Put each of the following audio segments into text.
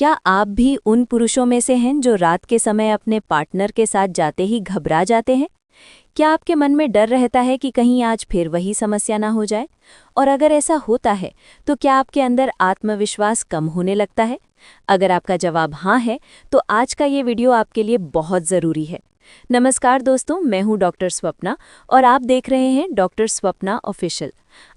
क्या आप भी उन पुरुषों में से हैं जो रात के समय अपने पार्टनर के साथ जाते ही घबरा जाते हैं? क्या आपके मन में डर रहता है कि कहीं आज फिर वही समस्या ना हो जाए? और अगर ऐसा होता है, तो क्या आपके अंदर आत्मविश्वास कम होने लगता है? अगर आपका जवाब हाँ है, तो आज का ये वीडियो आपके लिए बहुत ज़रूरी है। नमस्कार दोस्तों, मैं हूँ डॉक्टर स्वप्ना और आप देख रहे हैं डॉक्टर स्वप्ना ऑफिशियल।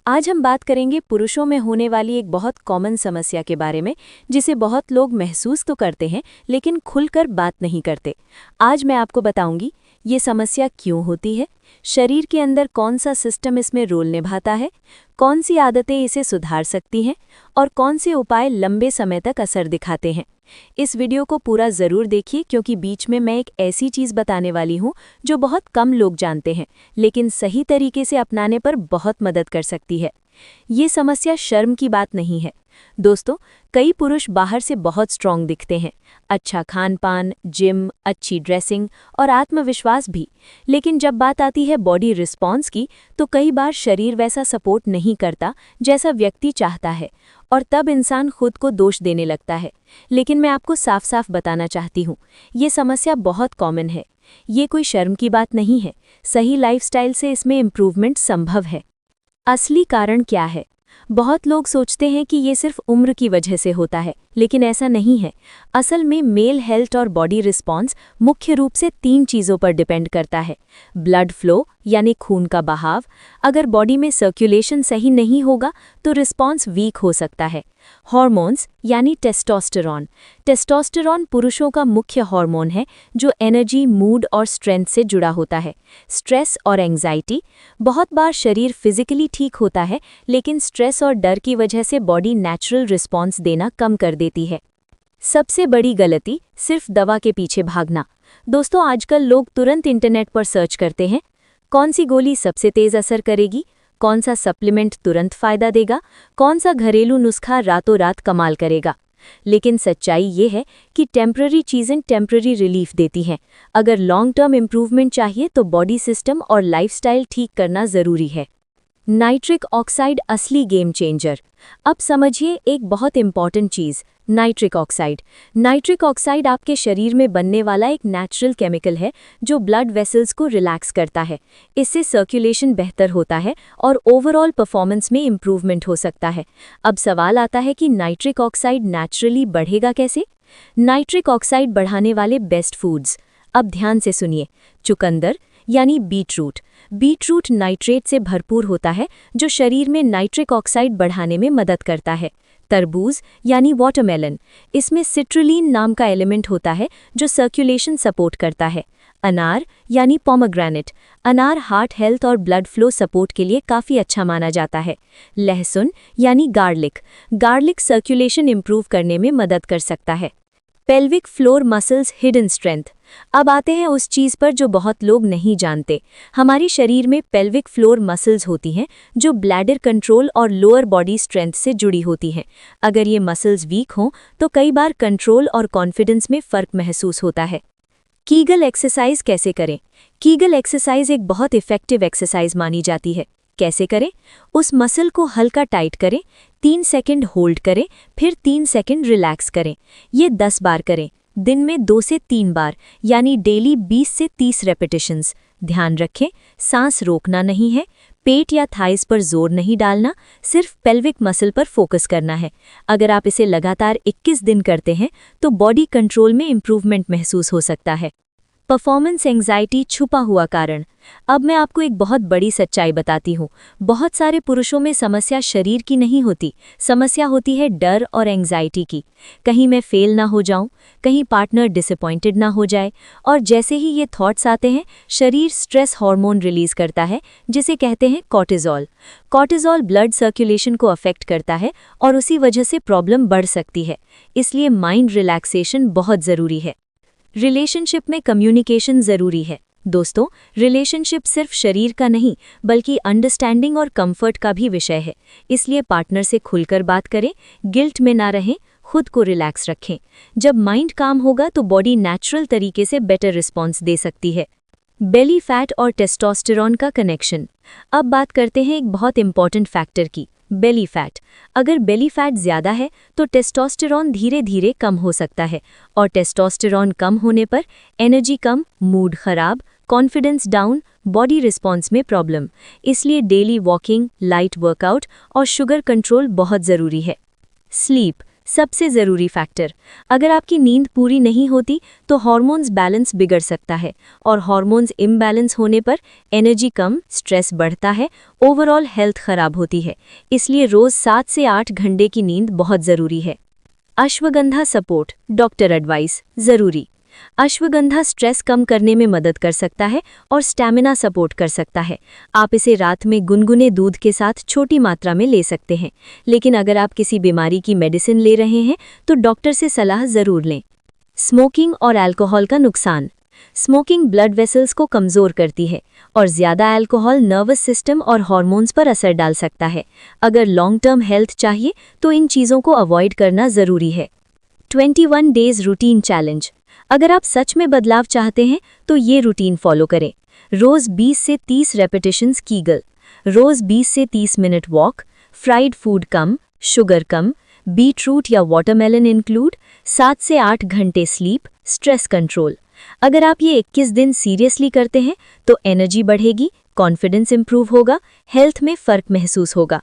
आज हम बात करेंगे पुरुषों में होने वाली एक बहुत कॉमन समस्या के बारे में, जिसे बहुत लोग महसूस तो करते हैं लेकिन खुलकर बात नहीं करते। आज मैं आपको बताऊंगी ये समस्या क्यों होती है, शरीर के अंदर कौन सा सिस्टम इसमें रोल निभाता है, कौन सी आदतें इसे सुधार सकती हैं और कौन से उपाय लंबे समय तक असर दिखाते हैं। इस वीडियो को पूरा ज़रूर देखिए, क्योंकि बीच में मैं एक ऐसी चीज़ बताने वाली हूँ जो बहुत कम लोग जानते हैं, लेकिन सही तरीके से अपनाने पर बहुत मदद कर सकती है। ये समस्या शर्म की बात नहीं है दोस्तों। कई पुरुष बाहर से बहुत स्ट्रॉन्ग दिखते हैं, अच्छा खान पान, जिम, अच्छी ड्रेसिंग और आत्मविश्वास भी, लेकिन जब बात आती है बॉडी रिस्पॉन्स की, तो कई बार शरीर वैसा सपोर्ट नहीं करता जैसा व्यक्ति चाहता है, और तब इंसान खुद को दोष देने लगता है। लेकिन मैं आपको साफ साफ बताना चाहती हूँ, ये समस्या बहुत कॉमन है। ये कोई शर्म की बात नहीं है। सही लाइफस्टाइल से इसमें इम्प्रूवमेंट संभव है। असली कारण क्या है? बहुत लोग सोचते हैं कि ये सिर्फ उम्र की वजह से होता है, लेकिन ऐसा नहीं है। असल में मेल हेल्थ और बॉडी रिस्पॉन्स मुख्य रूप से 3 चीज़ों पर डिपेंड करता है। ब्लड फ्लो यानी खून का बहाव। अगर बॉडी में सर्कुलेशन सही नहीं होगा तो रिस्पॉन्स वीक हो सकता है। हार्मोन्स यानी टेस्टोस्टेरॉन। टेस्टोस्टेरॉन पुरुषों का मुख्य हार्मोन है जो एनर्जी, मूड और स्ट्रेंथ से जुड़ा होता है। स्ट्रेस और एंग्जाइटी। बहुत बार शरीर फिजिकली ठीक होता है, लेकिन स्ट्रेस और डर की वजह से बॉडी नेचुरल रिस्पॉन्स देना कम कर देती है। सबसे बड़ी गलती, सिर्फ दवा के पीछे भागना। दोस्तों, आजकल लोग तुरंत इंटरनेट पर सर्च करते हैं, कौन सी गोली सबसे तेज असर करेगी, कौन सा सप्लीमेंट तुरंत फायदा देगा, कौन सा घरेलू नुस्खा रातों रात कमाल करेगा। लेकिन सच्चाई ये है कि टेम्पररी चीज़ें टेम्पररी रिलीफ देती हैं। अगर लॉन्ग टर्म इम्प्रूवमेंट चाहिए तो बॉडी सिस्टम और लाइफस्टाइल ठीक करना ज़रूरी है। नाइट्रिक ऑक्साइड असली गेम चेंजर। अब समझिए एक बहुत इंपॉर्टेंट चीज़, नाइट्रिक ऑक्साइड। नाइट्रिक ऑक्साइड आपके शरीर में बनने वाला एक नेचुरल केमिकल है जो ब्लड वेसल्स को रिलैक्स करता है। इससे सर्कुलेशन बेहतर होता है और ओवरऑल परफॉर्मेंस में इम्प्रूवमेंट हो सकता है। अब सवाल आता है कि नाइट्रिक ऑक्साइड नेचुरली बढ़ेगा कैसे? नाइट्रिक ऑक्साइड बढ़ाने वाले बेस्ट फूड्स। अब ध्यान से सुनिए। चुकंदर यानी बीटरूट। बीटरूट नाइट्रेट से भरपूर होता है जो शरीर में नाइट्रिक ऑक्साइड बढ़ाने में मदद करता है। तरबूज यानी वाटरमेलन। इसमें सिट्रुलिन नाम का एलिमेंट होता है जो सर्कुलेशन सपोर्ट करता है। अनार यानी पोमेग्रेनेट। अनार हार्ट हेल्थ और ब्लड फ्लो सपोर्ट के लिए काफ़ी अच्छा माना जाता है। लहसुन यानी गार्लिक। गार्लिक सर्कुलेशन इंप्रूव करने में मदद कर सकता है। Pelvic floor muscles hidden strength. अब आते हैं उस चीज़ पर जो बहुत लोग नहीं जानते। हमारे शरीर में पेल्विक फ्लोर मसल्स होती हैं जो ब्लैडर कंट्रोल और लोअर बॉडी स्ट्रेंथ से जुड़ी होती हैं। अगर ये मसल्स वीक हों तो कई बार कंट्रोल और कॉन्फिडेंस में फ़र्क महसूस होता है। कीगल एक्सरसाइज कैसे करें? कीगल एक्सरसाइज एक बहुत इफ़ेक्टिव एक्सरसाइज मानी जाती है। कैसे करें? उस मसल को हल्का टाइट करें, 3 सेकंड होल्ड करें, फिर 3 सेकंड रिलैक्स करें। ये 10 बार करें, दिन में 2 से 3 बार, यानी डेली 20 से 30 रेपिटेशंस। ध्यान रखें, सांस रोकना नहीं है, पेट या थाइस पर जोर नहीं डालना, सिर्फ पेल्विक मसल पर फोकस करना है। अगर आप इसे लगातार 21 दिन करते हैं तो बॉडी कंट्रोल में इम्प्रूवमेंट महसूस हो सकता है। परफॉर्मेंस एंग्जाइटी छुपा हुआ कारण। अब मैं आपको एक बहुत बड़ी सच्चाई बताती हूँ। बहुत सारे पुरुषों में समस्या शरीर की नहीं होती, समस्या होती है डर और एंग्जाइटी की। कहीं मैं फेल ना हो जाऊं, कहीं पार्टनर डिसअपॉइंटेड ना हो जाए, और जैसे ही ये थॉट्स आते हैं, शरीर स्ट्रेस हार्मोन रिलीज करता है जिसे कहते हैं कॉर्टिजोल। कॉर्टिजोल ब्लड सर्कुलेशन को अफेक्ट करता है और उसी वजह से प्रॉब्लम बढ़ सकती है। इसलिए माइंड रिलैक्सेशन बहुत ज़रूरी है। रिलेशनशिप में कम्युनिकेशन ज़रूरी है। दोस्तों, रिलेशनशिप सिर्फ शरीर का नहीं बल्कि अंडरस्टैंडिंग और कंफर्ट का भी विषय है। इसलिए पार्टनर से खुलकर बात करें, गिल्ट में ना रहें, खुद को रिलैक्स रखें। जब माइंड काम होगा तो बॉडी नेचुरल तरीके से बेटर रिस्पॉन्स दे सकती है। बेली फैट और टेस्टोस्टेरॉन का कनेक्शन। अब बात करते हैं एक बहुत इंपॉर्टेंट फैक्टर की, बेली फैट। अगर बेली फैट ज़्यादा है तो टेस्टोस्टेरॉन धीरे धीरे कम हो सकता है, और टेस्टोस्टेरॉन कम होने पर एनर्जी कम, मूड खराब, कॉन्फिडेंस डाउन, बॉडी रिस्पॉन्स में प्रॉब्लम। इसलिए डेली वॉकिंग, लाइट वर्कआउट और शुगर कंट्रोल बहुत ज़रूरी है। स्लीप सबसे ज़रूरी फैक्टर। अगर आपकी नींद पूरी नहीं होती तो हार्मोन्स बैलेंस बिगड़ सकता है, और हार्मोन्स इम्बैलेंस होने पर एनर्जी कम, स्ट्रेस बढ़ता है, ओवरऑल हेल्थ खराब होती है। इसलिए रोज़ 7 से 8 घंटे की नींद बहुत ज़रूरी है। अश्वगंधा सपोर्ट, डॉक्टर एडवाइस ज़रूरी। अश्वगंधा स्ट्रेस कम करने में मदद कर सकता है और स्टैमिना सपोर्ट कर सकता है। आप इसे रात में गुनगुने दूध के साथ छोटी मात्रा में ले सकते हैं, लेकिन अगर आप किसी बीमारी की मेडिसिन ले रहे हैं तो डॉक्टर से सलाह ज़रूर लें। स्मोकिंग और अल्कोहल का नुकसान। स्मोकिंग ब्लड वेसल्स को कमज़ोर करती है, और ज़्यादा अल्कोहल नर्वस सिस्टम और हार्मोन्स पर असर डाल सकता है। अगर लॉन्ग टर्म हेल्थ चाहिए तो इन चीज़ों को अवॉइड करना ज़रूरी है। 21 डेज़ रूटीन चैलेंज। अगर आप सच में बदलाव चाहते हैं तो ये रूटीन फॉलो करें। रोज़ 20 से 30 रेपिटेशंस कीगल, रोज़ 20 से 30 मिनट वॉक, फ्राइड फूड कम, शुगर कम, बीटरूट या वाटरमेलन इंक्लूड, 7 से 8 घंटे स्लीप, स्ट्रेस कंट्रोल। अगर आप ये 21 दिन सीरियसली करते हैं तो एनर्जी बढ़ेगी, कॉन्फिडेंस इंप्रूव होगा, हेल्थ में फ़र्क महसूस होगा।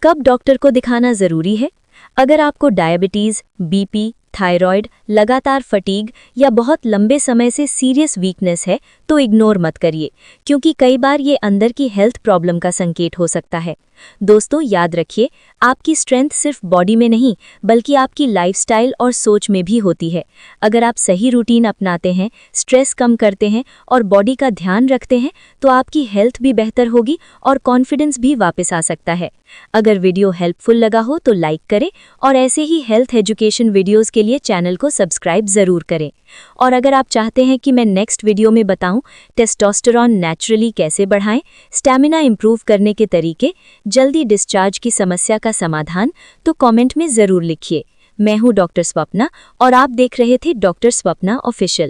कब डॉक्टर को दिखाना ज़रूरी है? अगर आपको डायबिटीज़, बीपी, थायराइड, लगातार फटीग या बहुत लंबे समय से सीरियस वीकनेस है तो इग्नोर मत करिए, क्योंकि कई बार ये अंदर की हेल्थ प्रॉब्लम का संकेत हो सकता है। दोस्तों, याद रखिए, आपकी स्ट्रेंथ सिर्फ बॉडी में नहीं बल्कि आपकी लाइफस्टाइल और सोच में भी होती है। अगर आप सही रूटीन अपनाते हैं, स्ट्रेस कम करते हैं और बॉडी का ध्यान रखते हैं तो आपकी हेल्थ भी बेहतर होगी और कॉन्फिडेंस भी वापस आ सकता है। अगर वीडियो हेल्पफुल लगा हो तो लाइक करें, और ऐसे ही हेल्थ एजुकेशन वीडियोस के लिए चैनल को सब्सक्राइब ज़रूर करें। और अगर आप चाहते हैं कि मैं नेक्स्ट वीडियो में बताऊं टेस्टोस्टेरॉन नेचुरली कैसे बढ़ाएं, स्टैमिना इंप्रूव करने के तरीके, जल्दी डिस्चार्ज की समस्या का समाधान, तो कमेंट में ज़रूर लिखिए। मैं हूं डॉक्टर स्वप्ना और आप देख रहे थे डॉक्टर स्वप्ना ऑफिशियल।